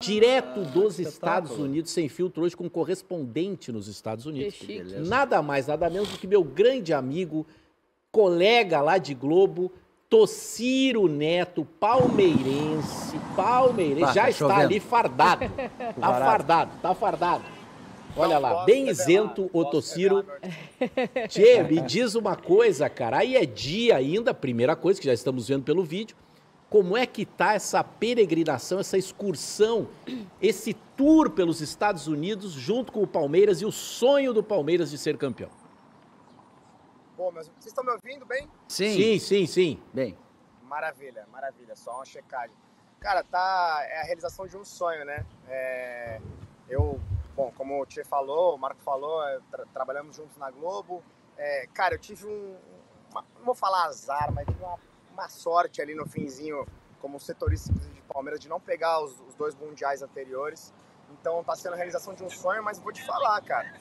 Direto dos Estados Unidos, sem filtro, hoje com correspondente nos Estados Unidos. Que Nada mais, nada menos do que meu grande amigo, colega lá de Globo, Tociro Neto, palmeirense, já está chovendo. ali fardado. Tá fardado. Olha lá, bem isento o Tociro. Tchê, me diz uma coisa, cara, aí é dia ainda, primeira coisa que já estamos vendo pelo vídeo, como é que tá essa peregrinação, essa excursão, esse tour pelos Estados Unidos junto com o Palmeiras e o sonho do Palmeiras de ser campeão? Bom, vocês estão me ouvindo bem? Sim. Bem. Maravilha. Só uma checagem. Cara, é a realização de um sonho, né? Bom, como o Tchê falou, o Marco falou, trabalhamos juntos na Globo. Cara, eu tive não vou falar azar, mas tive uma sorte ali no finzinho, como setorista de Palmeiras, de não pegar os 2 mundiais anteriores. Então tá sendo a realização de um sonho, mas vou te falar, cara.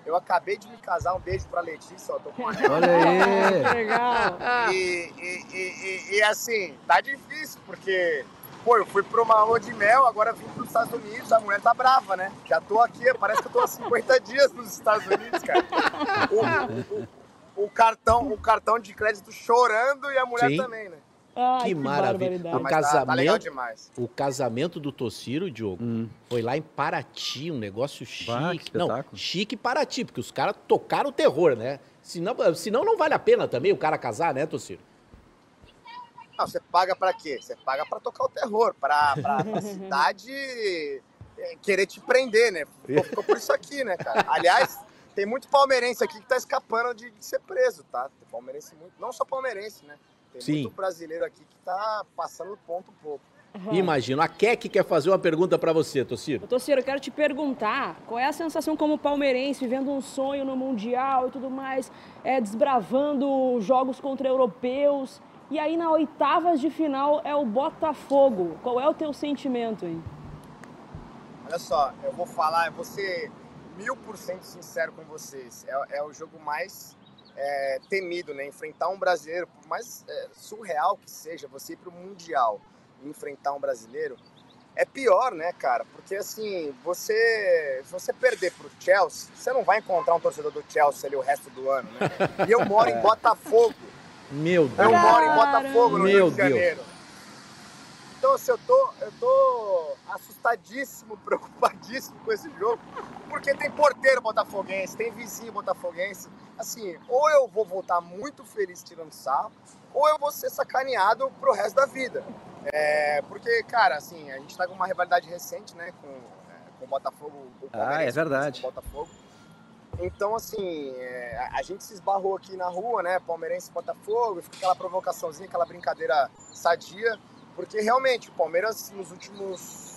Eu acabei de me casar, um beijo pra Letícia, ó, tô com Olha aí! Legal! E assim, tá difícil, porque, pô, eu fui pra uma lua de mel, agora vim pros Estados Unidos, a mulher tá brava, né? Já tô aqui, parece que eu tô há 50 dias nos Estados Unidos, cara. O cartão de crédito chorando e a mulher também, né? Ai, que maravilha. Tá legal demais. O casamento do Tociro, Diogo, foi lá em Paraty, um negócio chique. Não, chique Paraty, porque os caras tocaram o terror, né? Senão não vale a pena também o cara casar, né, Tociro? Não, você paga pra quê? Você paga pra tocar o terror, pra cidade querer te prender, né? Ficou por isso aqui, né, cara? Aliás, tem muito palmeirense aqui que tá escapando de ser preso, tá? Tem palmeirense muito, não só palmeirense, né? Tem muito brasileiro aqui que tá passando do ponto um pouco. Imagino. A Keke quer fazer uma pergunta pra você, Tociro. Tociro, eu quero te perguntar, qual é a sensação como palmeirense, vivendo um sonho no Mundial e tudo mais, desbravando jogos contra europeus, e aí na oitavas de final é o Botafogo. Qual é o teu sentimento aí? Olha só, eu vou ser 1000% sincero com vocês. É o jogo mais temido, né? Enfrentar um brasileiro, por mais surreal que seja, você ir pro Mundial e enfrentar um brasileiro, é pior, né, cara? Porque, assim, se você perder pro Chelsea, você não vai encontrar um torcedor do Chelsea ali o resto do ano, né? E eu moro em Botafogo. Meu Deus. Eu moro em Botafogo, no Rio de Janeiro. Então, assim, eu tô assustadíssimo, preocupadíssimo com esse jogo, porque tem porteiro botafoguense, tem vizinho botafoguense. Assim, ou eu vou voltar muito feliz tirando sarro, ou eu vou ser sacaneado pro resto da vida. Porque, cara, assim, a gente tá com uma rivalidade recente, né, com o Botafogo. É verdade. Com o Botafogo. Então, assim, a gente se esbarrou aqui na rua, né, palmeirense e Botafogo, e fica aquela provocaçãozinha, aquela brincadeira sadia, porque realmente o Palmeiras, nos últimos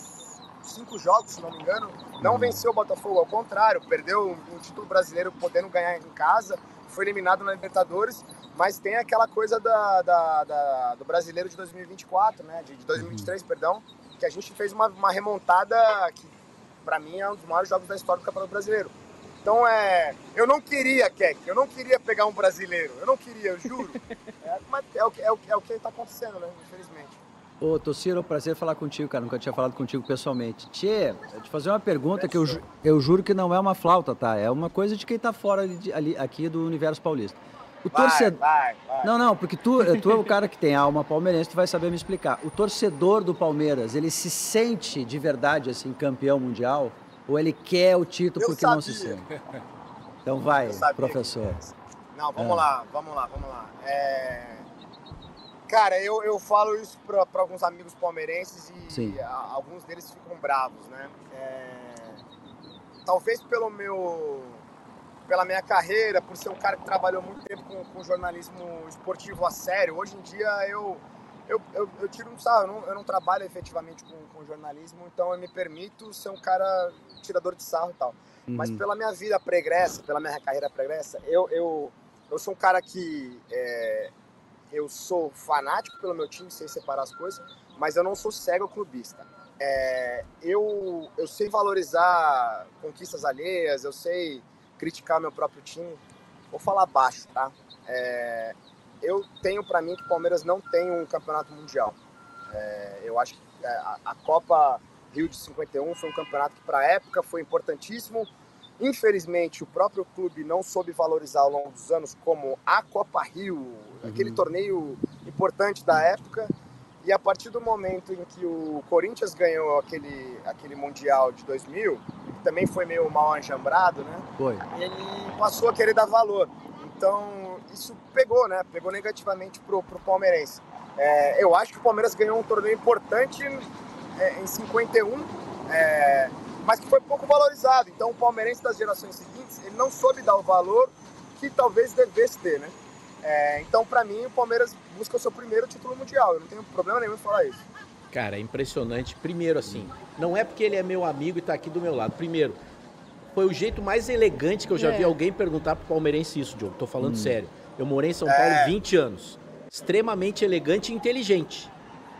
5 jogos, se não me engano, não venceu o Botafogo, ao contrário, perdeu um título brasileiro podendo ganhar em casa, foi eliminado na Libertadores, mas tem aquela coisa do brasileiro de 2024, né, de 2023, perdão, que a gente fez uma remontada que, pra mim, é um dos maiores jogos da história do Campeonato Brasileiro. Então, eu não queria, Keke, eu não queria pegar um brasileiro, eu não queria, eu juro. Mas é o que tá acontecendo, né, infelizmente. Ô, Tociro, é um prazer falar contigo, cara. Nunca tinha falado contigo pessoalmente. Tchê, eu te fazer uma pergunta que eu juro que não é uma flauta, tá? É uma coisa de quem tá fora aqui do universo paulista. O torcedor... Vai. Não, porque tu é o cara que tem alma palmeirense, tu vai saber me explicar. O torcedor do Palmeiras, ele se sente de verdade, assim, campeão mundial? Ou ele quer o título porque não se sente? Então vai, professor. Não, vamos lá. Cara, eu falo isso para alguns amigos palmeirenses e alguns deles ficam bravos, né? Talvez pela minha carreira, por ser um cara que trabalhou muito tempo com jornalismo esportivo a sério. Hoje em dia eu tiro um sarro, eu não trabalho efetivamente com jornalismo, então eu me permito ser um cara tirador de sarro e tal. Mas pela minha vida pregressa, pela minha carreira pregressa, eu sou um cara que... eu sou fanático pelo meu time, sem separar as coisas, mas eu não sou cego clubista. Eu sei valorizar conquistas alheias, eu sei criticar meu próprio time. Vou falar baixo, tá? Eu tenho pra mim que o Palmeiras não tem um campeonato mundial. Eu acho que a Copa Rio de 51 foi um campeonato que para a época foi importantíssimo. Infelizmente, o próprio clube não soube valorizar ao longo dos anos como a Copa Rio, aquele torneio importante da época. E a partir do momento em que o Corinthians ganhou aquele Mundial de 2000, que também foi meio mal enjambrado, né? Foi. Ele passou a querer dar valor. Então, isso pegou, né? Pegou negativamente pro palmeirense. Eu acho que o Palmeiras ganhou um torneio importante em 51, mas que foi pouco valorizado. Então, o palmeirense das gerações seguintes, ele não soube dar o valor que talvez devesse ter, né? Então, para mim, o Palmeiras busca o seu primeiro título mundial. Eu não tenho problema nenhum em falar isso. Cara, é impressionante. Primeiro, assim, não é porque ele é meu amigo e tá aqui do meu lado. Primeiro, foi o jeito mais elegante que eu já vi alguém perguntar pro palmeirense isso, Diogo. Tô falando sério. Eu morei em São Paulo 20 anos. Extremamente elegante e inteligente.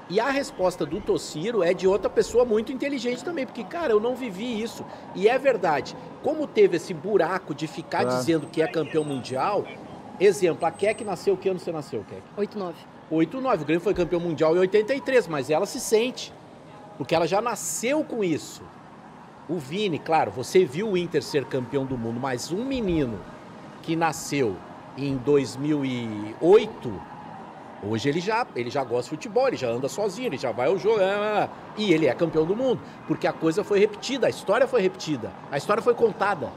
E a resposta do Tociro é de outra pessoa muito inteligente também, porque, cara, eu não vivi isso. E é verdade, como teve esse buraco de ficar dizendo que é campeão mundial, exemplo, a Kek nasceu, que ano você nasceu, Kek? 89. 89, o Grêmio foi campeão mundial em 83, mas ela se sente, porque ela já nasceu com isso. O Vini, claro, você viu o Inter ser campeão do mundo, mas um menino que nasceu em 2008... Hoje ele já gosta de futebol, ele já anda sozinho, ele já vai ao jogo, e ele é campeão do mundo, porque a coisa foi repetida, a história foi repetida, a história foi contada.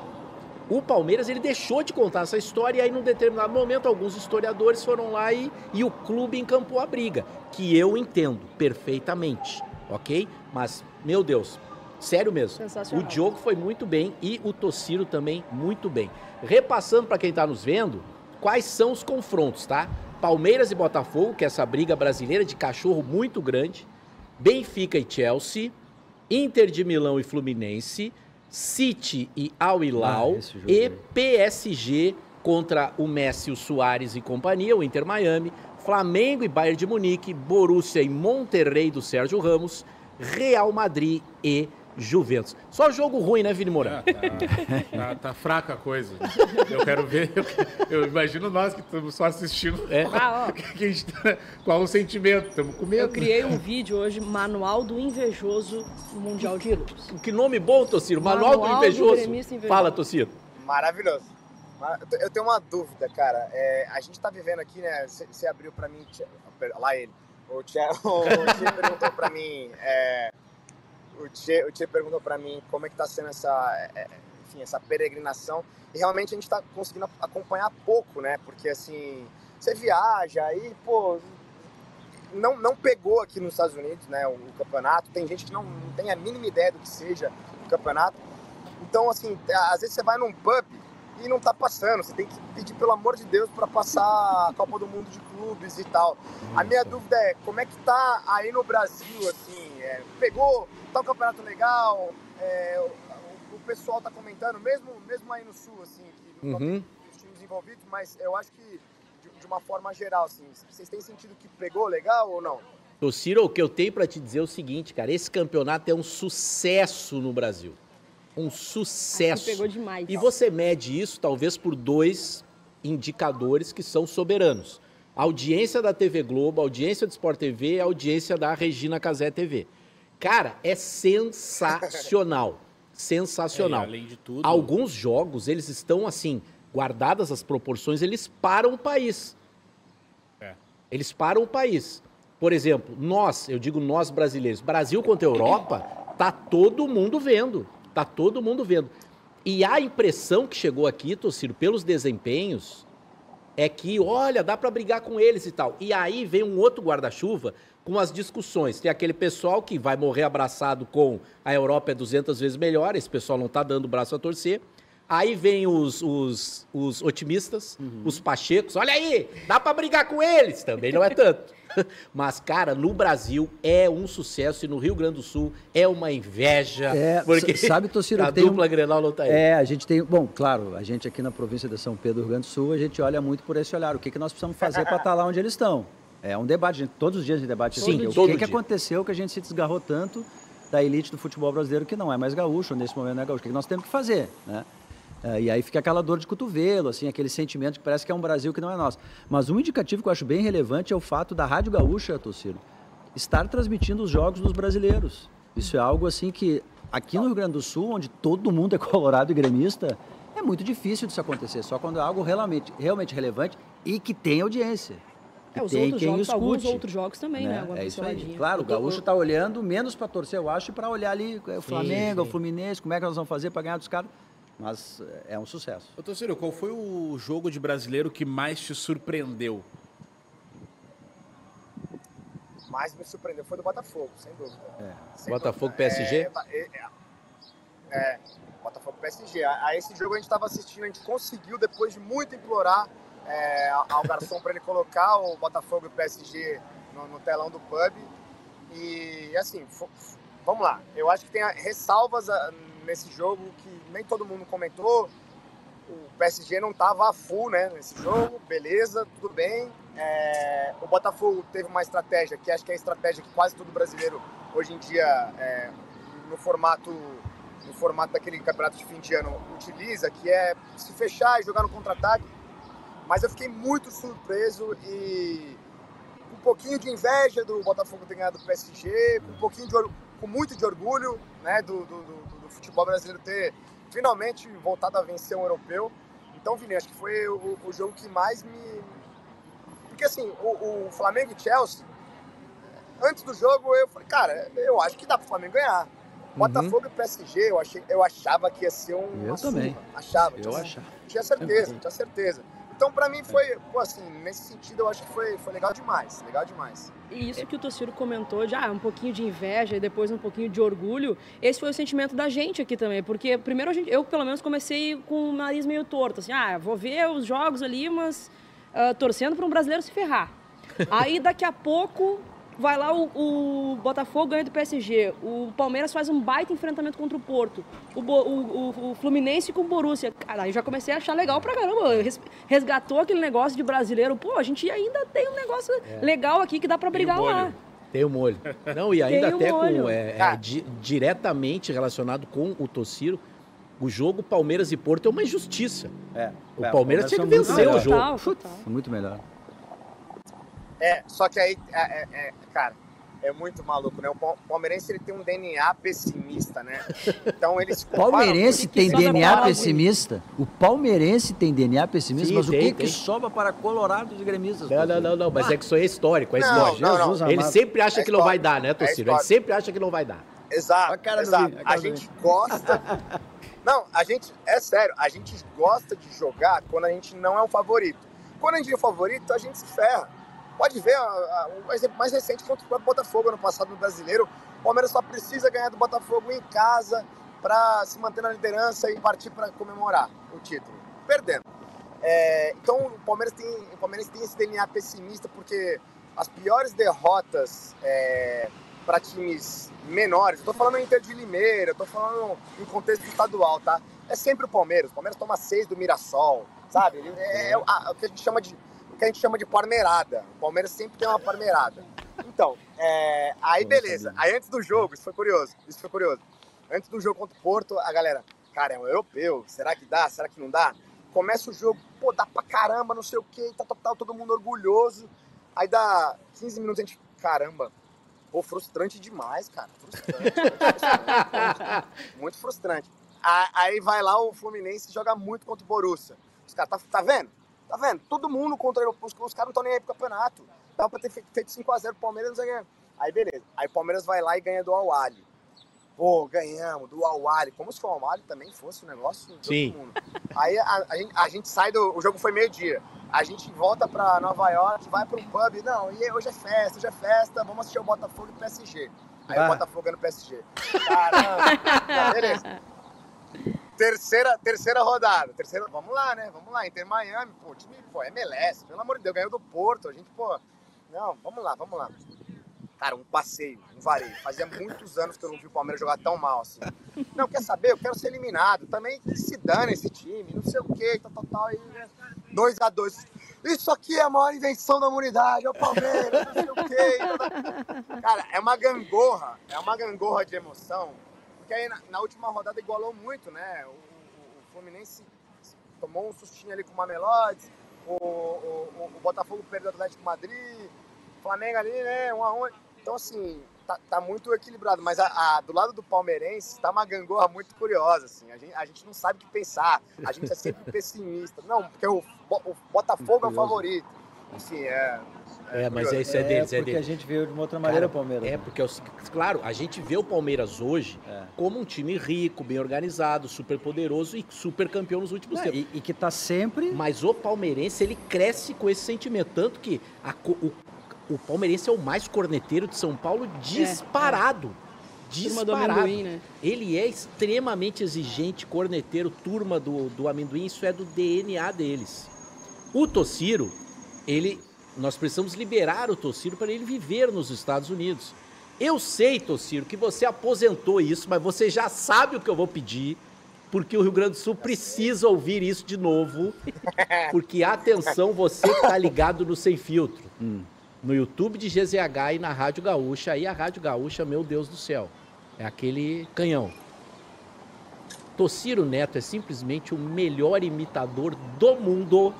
O Palmeiras, ele deixou de contar essa história e aí, num determinado momento, alguns historiadores foram lá e o clube encampou a briga, que eu entendo perfeitamente, ok? Mas, meu Deus, sério mesmo, o Diogo foi muito bem e o Tociro também muito bem. Repassando para quem está nos vendo, quais são os confrontos, tá? Palmeiras e Botafogo, que é essa briga brasileira de cachorro muito grande, Benfica e Chelsea, Inter de Milão e Fluminense, City e Al Hilal e PSG contra o Messi, o Suárez e companhia, o Inter Miami, Flamengo e Bayern de Munique, Borussia e Monterrey do Sérgio Ramos, Real Madrid e Juventus. Só jogo ruim, né, Vini Moura? Tá fraca a coisa. Eu quero ver, eu imagino nós que estamos só assistindo. Qual o sentimento? Estamos com medo. Eu criei um vídeo hoje, Manual do Invejoso no Mundial de Clubes. Que nome bom, Tociro. Manual do Invejoso. Fala, Tociro. Maravilhoso. Eu tenho uma dúvida, cara. A gente tá vivendo aqui, né? Você abriu pra mim... Lá ele. O Tchê perguntou pra mim... O Tchê perguntou para mim como é que está sendo essa peregrinação, e realmente a gente está conseguindo acompanhar pouco, né? Porque, assim, você viaja e, pô, não pegou aqui nos Estados Unidos, né, o campeonato. Tem gente que não tem a mínima ideia do que seja o campeonato. Então, assim, às vezes você vai num pub e não tá passando. Você tem que pedir, pelo amor de Deus, para passar a Copa do Mundo de clubes e tal. A minha dúvida é, como é que tá aí no Brasil, assim, pegou... Tá um campeonato legal, o pessoal tá comentando, mesmo aí no Sul, assim, que não tem os times envolvidos, mas eu acho que de uma forma geral, assim, vocês têm sentido que pegou legal ou não? Tociro, o que eu tenho para te dizer é o seguinte, cara, esse campeonato é um sucesso no Brasil. Um sucesso. Pegou demais. E você mede isso, talvez, por dois indicadores que são soberanos. A audiência da TV Globo, a audiência do Sport TV e a audiência da Regina Casé TV. Cara, é sensacional. Sensacional. Além de tudo... Alguns jogos, eles estão assim, guardadas as proporções, eles param o país. Eles param o país. Por exemplo, eu digo nós brasileiros, Brasil contra a Europa, tá todo mundo vendo. Tá todo mundo vendo. E a impressão que chegou aqui, Tociro, pelos desempenhos, é que, olha, dá para brigar com eles e tal. E aí vem um outro guarda-chuva com as discussões. Tem aquele pessoal que vai morrer abraçado com a Europa é 200 vezes melhor, esse pessoal não está dando o braço a torcer. Aí vem os otimistas, os pachecos, olha aí, dá para brigar com eles, também não é tanto. Mas, cara, no Brasil é um sucesso e no Rio Grande do Sul é uma inveja. Porque sabe, Tociro, a dupla Grenal não tá aí. A gente tem... Bom, claro, a gente aqui na província de São Pedro, Rio Grande do Sul, a gente olha muito por esse olhar. O que nós precisamos fazer para estar lá onde eles estão? É um debate, todos os dias a gente debate Sim, isso. O que aconteceu que a gente se desgarrou tanto da elite do futebol brasileiro que não é mais gaúcho, nesse momento não é gaúcho? O que nós temos que fazer, né? E aí fica aquela dor de cotovelo, assim, aquele sentimento que parece que é um Brasil que não é nosso. Mas um indicativo que eu acho bem relevante é o fato da Rádio Gaúcha, Tociro, estar transmitindo os jogos dos brasileiros. Isso é algo assim que aqui no Rio Grande do Sul, onde todo mundo é colorado e gremista, é muito difícil disso acontecer. Só quando é algo realmente relevante e que tem audiência. Que Os tem outros quem jogos, escute, alguns outros jogos também, né? É isso aí. Claro, o gaúcho está olhando menos para torcer, eu acho, e para olhar ali o Flamengo, o Fluminense, como é que nós vamos fazer para ganhar dos caras. Mas é um sucesso. Ô, Tocílio, qual foi o jogo de brasileiro que mais te surpreendeu? Mais me surpreendeu foi do Botafogo, sem dúvida. Sem Botafogo, dúvida. PSG? Botafogo PSG. A esse jogo a gente estava assistindo, a gente conseguiu, depois de muito implorar ao garçom para ele colocar o Botafogo e o PSG no telão do pub. E assim, vamos lá. Eu acho que tem ressalvas nesse jogo que nem todo mundo comentou. O PSG não estava a full, né, nesse jogo, beleza, tudo bem. O Botafogo teve uma estratégia, que acho que é a estratégia que quase todo brasileiro hoje em dia, no formato daquele campeonato de fim de ano, utiliza, que é se fechar e jogar no contra-ataque. Mas eu fiquei muito surpreso e um pouquinho de inveja do Botafogo ter ganhado do PSG, com muito de orgulho, né, do futebol brasileiro ter finalmente voltado a vencer um europeu. Então, Vini, acho que foi o jogo que mais me... Porque assim, o Flamengo e Chelsea, antes do jogo eu falei, cara, eu acho que dá pro Flamengo ganhar. Botafogo e PSG, eu achava que ia ser Eu também. Achava. Tinha certeza, Também. tinha certeza. Então, pra mim, foi, assim, nesse sentido, eu acho que foi legal demais, E isso que o Tocílio comentou, já um pouquinho de inveja e depois um pouquinho de orgulho, esse foi o sentimento da gente aqui também, porque primeiro eu, pelo menos, comecei com o nariz meio torto, assim, vou ver os jogos ali, mas torcendo para um brasileiro se ferrar. Aí, daqui a pouco... Vai lá o Botafogo ganha do PSG. O Palmeiras faz um baita enfrentamento contra o Porto. O Fluminense com o Borussia. Cara, aí já comecei a achar legal pra caramba. Resgatou aquele negócio de brasileiro. Pô, a gente ainda tem um negócio legal aqui que dá pra brigar lá. Tem o molho. Não, e ainda até diretamente relacionado com o Tocílio, o jogo Palmeiras e Porto é uma injustiça. O O Palmeiras tinha que vencer o jogo. Total. Muito melhor. Só que aí, cara, é muito maluco, né? O palmeirense, ele tem um DNA pessimista, né? Então, ele se compara... Palmeirense tem DNA pessimista? O palmeirense tem DNA pessimista? Sim, mas tem. o que sobra para colorados e gremistas? Não, mas é que isso aí é histórico, Não. Jesus Ele amado. sempre acha que não vai dar, né, Tocílio? Ele sempre acha que não vai dar. Exato, A cara do exato. Vini, a cara A do gente gosta... Não, é sério, a gente gosta de jogar quando a gente não é o favorito. Quando a gente é o favorito, a gente se ferra. Pode ver o exemplo mais recente contra o Botafogo ano passado no Brasileiro. O Palmeiras só precisa ganhar do Botafogo em casa para se manter na liderança e partir para comemorar o título. Perdendo. Então o Palmeiras tem esse DNA pessimista porque as piores derrotas para times menores, eu tô falando em Inter de Limeira, eu tô falando em contexto estadual, tá? É sempre o Palmeiras. O Palmeiras toma 6 do Mirassol, sabe? O que a gente chama de parmeirada. O Palmeiras sempre tem uma parmeirada. Então, aí beleza. Aí antes do jogo, isso foi curioso. Antes do jogo contra o Porto, a galera, cara, é um europeu, será que dá? Será que não dá? Começa o jogo, pô, dá pra caramba, não sei o quê, todo mundo orgulhoso. Aí dá 15 minutos, a gente, caramba, pô, frustrante demais, cara. Muito frustrante. Aí vai lá o Fluminense e joga muito contra o Borussia. Os caras, tá vendo? Tá vendo? Todo mundo contra ele. Os caras não estão nem aí pro campeonato. Dá pra ter feito 5x0 pro Palmeiras, não sei o que. Aí beleza. Aí o Palmeiras vai lá e ganha do Al-Ahly. Pô, ganhamos do Al-Ahly. Como se o Al-Ahly também fosse um negócio de todo mundo. Aí a gente sai o jogo foi meio-dia. A gente volta pra Nova York, vai pro pub. Não, e hoje é festa. Vamos assistir o Botafogo e PSG. Aí o Botafogo ganha no PSG. Caramba. Beleza. Terceira rodada. Vamos lá, né? Vamos lá. Inter Miami, pô, time, MLS, pelo amor de Deus, ganhou do Porto. A gente, não, vamos lá. Cara, um passeio, um vareio. Fazia muitos anos que eu não vi o Palmeiras jogar tão mal assim. Não, quer saber? Eu quero ser eliminado. Também se dane esse time, não sei o quê, tal. 2x2. Isso aqui é a maior invenção da humanidade, é o Palmeiras, não sei o quê. Cara, é uma gangorra de emoção. Porque aí na última rodada igualou muito, né? O Fluminense tomou um sustinho ali com o Mamelodi, o Botafogo perdeu o Atlético Madrid, o Flamengo ali, né? 1x1. Então, assim, tá muito equilibrado, mas do lado do palmeirense tá uma gangorra muito curiosa, assim. A gente não sabe o que pensar, a gente é sempre pessimista. Não, porque o Botafogo é o favorito. Enfim, mas isso é deles, porque a gente vê de uma outra maneira o Palmeiras. Porque, claro, a gente vê o Palmeiras hoje como um time rico, bem organizado, super poderoso e super campeão nos últimos tempos. E que tá sempre... Mas o palmeirense, ele cresce com esse sentimento. Tanto que o palmeirense é o mais corneteiro de São Paulo disparado. Disparado. Turma do amendoim, né? Ele é extremamente exigente, corneteiro, turma do amendoim. Isso é do DNA deles. O Tociro, nós precisamos liberar o Tociro para ele viver nos Estados Unidos. Eu sei, Tociro, que você aposentou isso, mas você já sabe o que eu vou pedir, porque o Rio Grande do Sul precisa ouvir isso de novo. Porque, atenção, você que está ligado no Sem Filtro, no YouTube de GZH e na Rádio Gaúcha. Aí a Rádio Gaúcha, meu Deus do céu, é aquele canhão. Tociro Neto é simplesmente o melhor imitador do mundo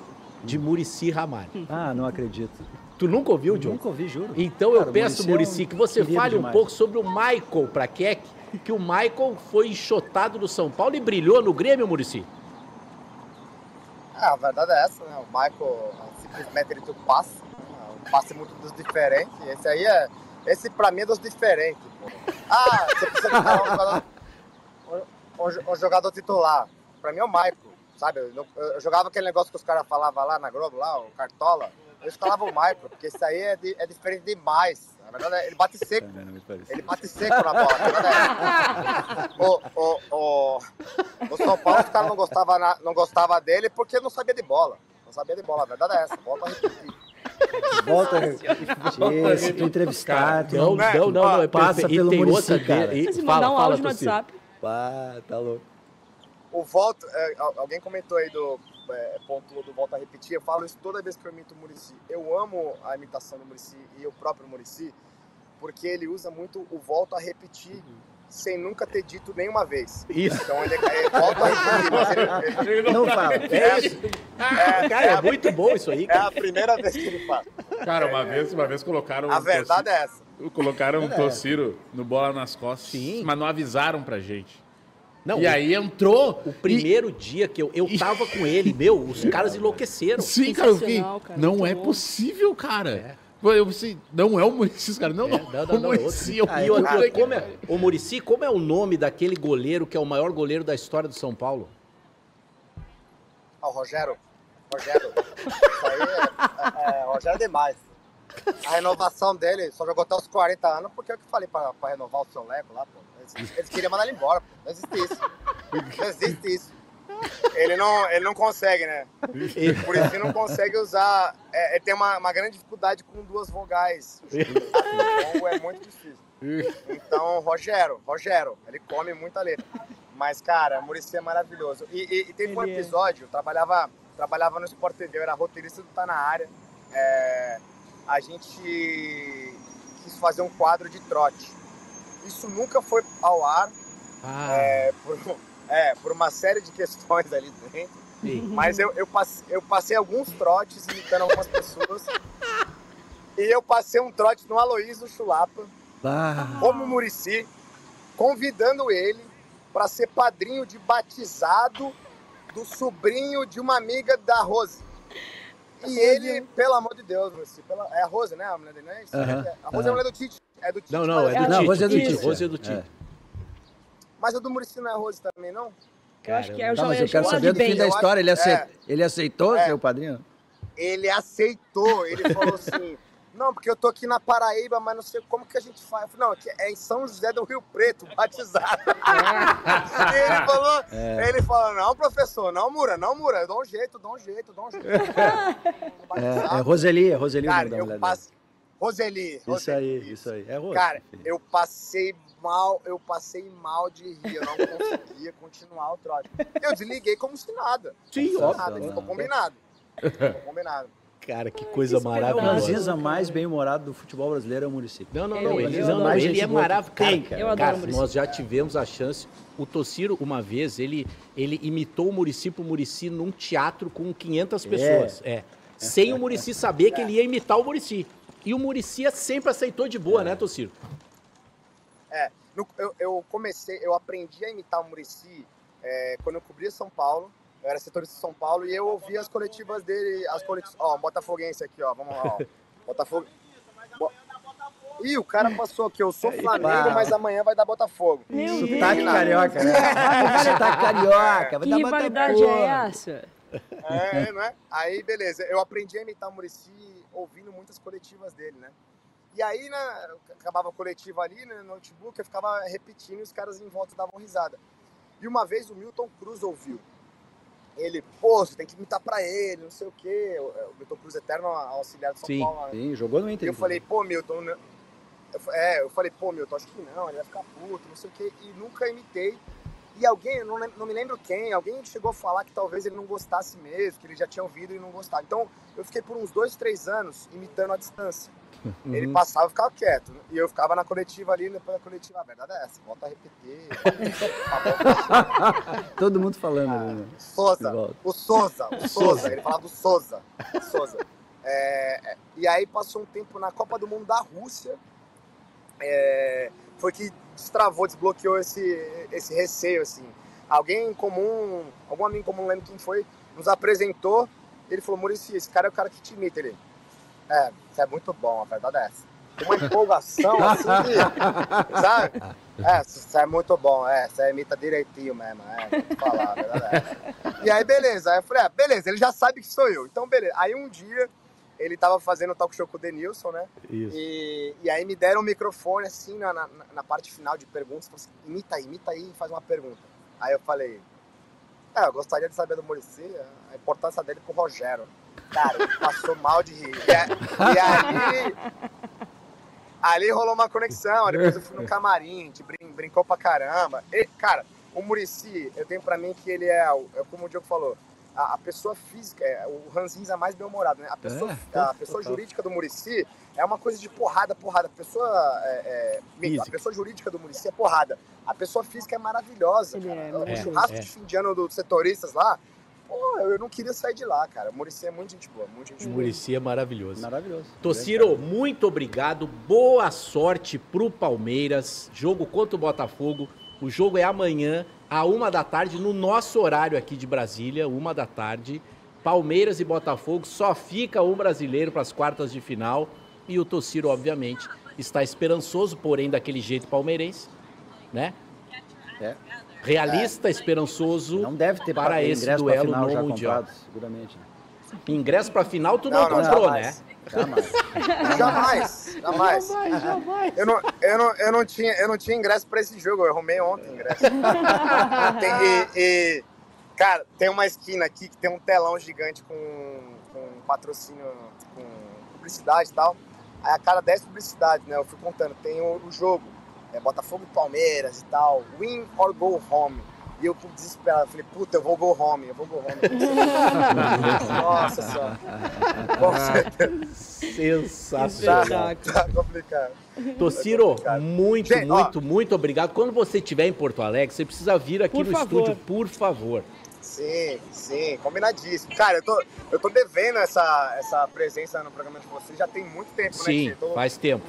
de Muricy Ramalho. Ah, não acredito. Tu nunca ouviu, John? Nunca ouvi, juro. Então eu peço, Muricy, que você fale um pouco sobre o Michael Praquec, que o Michael foi enxotado no São Paulo e brilhou no Grêmio, Muricy. A verdade é essa, né? O Michael simplesmente ele tem um passe muito dos diferentes. Esse pra mim é dos diferentes. Pô. Você precisa de um jogador titular. Pra mim é o Michael. Sabe, eu jogava aquele negócio que os caras falavam lá na Globo, lá, o Cartola. Eu escalava o Michael, porque isso aí é diferente demais. Na verdade, ele bate seco. Ele bate seco na bola. O São Paulo, os caras não gostavam dele porque não sabia de bola. Não sabia de bola, a verdade é essa. Volta a repetir. Volta a repetir. Se tu entrevistar... Não. Passa pelo Muricy, cara. Se mandar um áudio no WhatsApp. Tá louco. O Volta, alguém comentou aí ponto do Volta a Repetir, eu falo isso toda vez que eu imito o Muricy. Eu amo a imitação do Muricy e o próprio Muricy, porque ele usa muito o Volta a Repetir sem nunca ter dito nenhuma vez. Isso. Então ele volta a repetir, mas ele não fala. Cara, é muito bom isso aí. Cara. É a primeira vez que ele fala. Cara, uma vez colocaram... A verdade é essa. Colocaram um Tociro no Bola nas Costas, mas não avisaram pra gente. Não, e aí entrou... O primeiro dia que eu tava com ele, os caras enlouqueceram. Sim, cara, eu fiquei... Não é possível, cara. Eu pensei, não é o Muricy, cara. Não, o Muricy. O Muricy, como é o nome daquele goleiro que é o maior goleiro da história do São Paulo? O Rogério. Isso aí Rogério é demais. A renovação dele só jogou até os 40 anos, porque eu que falei pra renovar o seu Leco lá, pô. Eles queriam mandar ele embora, pô. Não existe isso. Ele não consegue, né? Por isso ele não consegue usar... Ele tem uma grande dificuldade com duas vogais. Então é muito difícil. Então, Rogério, ele come muita letra. Mas, cara, o Muricy é maravilhoso. E teve um episódio, eu trabalhava no Sport TV, eu era roteirista do Tá Na Área. A gente quis fazer um quadro de trote. Isso nunca foi ao ar, por uma série de questões ali dentro. Sim. Mas eu passei alguns trotes imitando algumas pessoas. E eu passei um trote no Aloysio Chulapa, como Muricy, convidando ele para ser padrinho de batizado do sobrinho de uma amiga da Rose. E ele, pelo amor de Deus, Muricy, é a Rose, né? A mulher dele, não é isso? A Rose é a mulher do Tite. É do Tite. Não, é do Tite. Rose é do Tite. Mas a do Muricy não é a Rose também, não? Eu acho que é. Mas eu quero saber do fim da história. Ele aceitou ser o padrinho? Ele aceitou. Ele falou assim... Não, porque eu tô aqui na Paraíba, mas não sei como que a gente faz. Eu falei, não, aqui é em São José do Rio Preto, batizado. E ele falou, não, professor, não, Mura, eu dou um jeito. É Roseli Cara, o nome da mulher. Roseli. Isso aí. É Roseli. Cara, eu passei mal de rir, eu não conseguia continuar o trote. Eu desliguei como se nada. Sim, óbvio. Ficou combinado. Cara, que coisa maravilhosa. O ranzinza mais bem-humorado do futebol brasileiro é o Muricy. Não. Ele é maravilhoso. Eu adoro o Muricy. Nós já tivemos a chance. O Tociro, uma vez, ele imitou o Muricy pro Muricy num teatro com 500 pessoas. Sem o Muricy saber que ele ia imitar o Muricy. E o Muricy sempre aceitou de boa, né, Tociro? Eu aprendi a imitar o Muricy quando eu cobria São Paulo. Eu era setorista de São Paulo e eu ouvia as coletivas dele, botafoguense aqui, ó, vamos lá, ó. Botafogo. Ih, o cara passou aqui, eu sou Flamengo, mas amanhã vai dar Botafogo. Sotaque carioca, né? Sotaque carioca, vai dar Botafogo. Que rivalidade é essa? Não é? Aí, beleza, eu aprendi a imitar o Muricy ouvindo muitas coletivas dele, né? E aí, acabava a coletiva ali, né, no notebook, eu ficava repetindo e os caras em volta davam risada. E uma vez o Milton Cruz ouviu. Ele, você tem que imitar pra ele, não sei o quê. O Milton Cruz, eterno auxiliar de São Paulo. Sim, jogou no Inter. E eu falei, Milton... Milton, acho que não, ele vai ficar puto, não sei o quê. E nunca imitei. E alguém, não me lembro quem, alguém chegou a falar que talvez ele não gostasse mesmo, que ele já tinha ouvido e não gostava. Então, eu fiquei por uns 2, 3 anos imitando à distância. Ele passava e ficava quieto. E eu ficava na coletiva ali, depois da coletiva, a verdade é essa, volta a repetir. Todo mundo falando ali, né? O Souza, ele falava do Souza. E aí passou um tempo na Copa do Mundo da Rússia, foi que destravou, desbloqueou esse receio, assim. Alguém em comum, algum amigo em comum, não lembro quem foi, nos apresentou, ele falou, Muricy, esse cara é o cara que te imita, ele. Isso é muito bom, a verdade é essa. Uma empolgação, assim, sabe? Isso é muito bom, você imita direitinho mesmo, vou falar, a verdade é essa. E aí, beleza, aí eu falei, beleza, ele já sabe que sou eu, então beleza. Aí um dia, ele tava fazendo o talk show com o Denilson, né? Isso. E aí me deram o microfone, assim, na parte final de perguntas, assim, imita aí e faz uma pergunta. Aí eu falei, eu gostaria de saber do Muricy, a importância dele pro Rogério. Cara, ele passou mal de rir. E ali rolou uma conexão, depois eu fui no camarim, a gente brincou pra caramba. E, cara, o Muricy, eu tenho pra mim que ele é como o Diogo falou, a pessoa física, o ranzinza mais bem-humorado, né? A pessoa jurídica do Muricy é uma coisa de porrada. A pessoa jurídica do Muricy é porrada. A pessoa física é maravilhosa, cara. O churrasco de fim de ano dos setoristas lá, eu não queria sair de lá, cara. O Muricy é muito gente boa, muito gente boa. O Muricy é maravilhoso. Maravilhoso. Tociro, muito obrigado. Boa sorte pro Palmeiras. Jogo contra o Botafogo. O jogo é amanhã, à 13h, no nosso horário aqui de Brasília, 13h. Palmeiras e Botafogo, só fica um brasileiro para as quartas de final. E o Tociro, obviamente, está esperançoso, porém daquele jeito palmeirense, né? Realista, esperançoso. Não deve ter para esse duelo no já Mundial. Comprado, seguramente. Ingresso para final tu não comprou, jamais. Né? Jamais. Eu não tinha ingresso para esse jogo, eu arrumei ontem ingresso. Cara, tem uma esquina aqui que tem um telão gigante com patrocínio, com publicidade e tal. Aí a cada 10 publicidades, né, eu fui contando, tem o jogo, Botafogo e Palmeiras e tal, win or go home. E eu com desesperado, falei, eu vou go home. Nossa senhora. Com certeza. Sensacional. Tá complicado. Tociro, muito obrigado. Quando você estiver em Porto Alegre, você precisa vir aqui no estúdio, por favor. Sim, combinadíssimo. Cara, eu tô devendo essa presença no programa de vocês já tem muito tempo, né? Sim, faz tempo.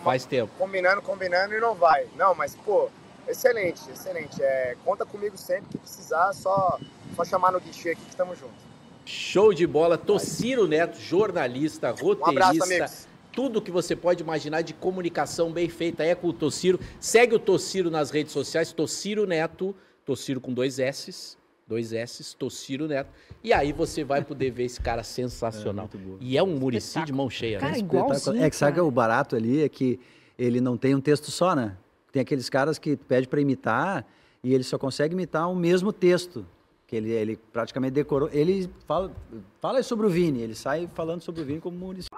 Combinando e não vai. Não, mas, excelente. Conta comigo sempre que precisar, só chamar no guichê aqui que estamos juntos. Show de bola. Tociro Neto, jornalista, roteirista. Um abraço, amigos. Tudo que você pode imaginar de comunicação bem feita é com o Tociro. Segue o Tociro nas redes sociais, Tociro Neto, Tociro com 2 S's, Tociro Neto. E aí você vai poder ver esse cara sensacional. E é um Muricy de mão cheia, cara, né? Igualzinho, sabe o barato ali é que ele não tem um texto só, né? Tem aqueles caras que pede para imitar e ele só consegue imitar o mesmo texto, que ele praticamente decorou. Ele fala sobre o Vini, ele sai falando sobre o Vini como Muricy.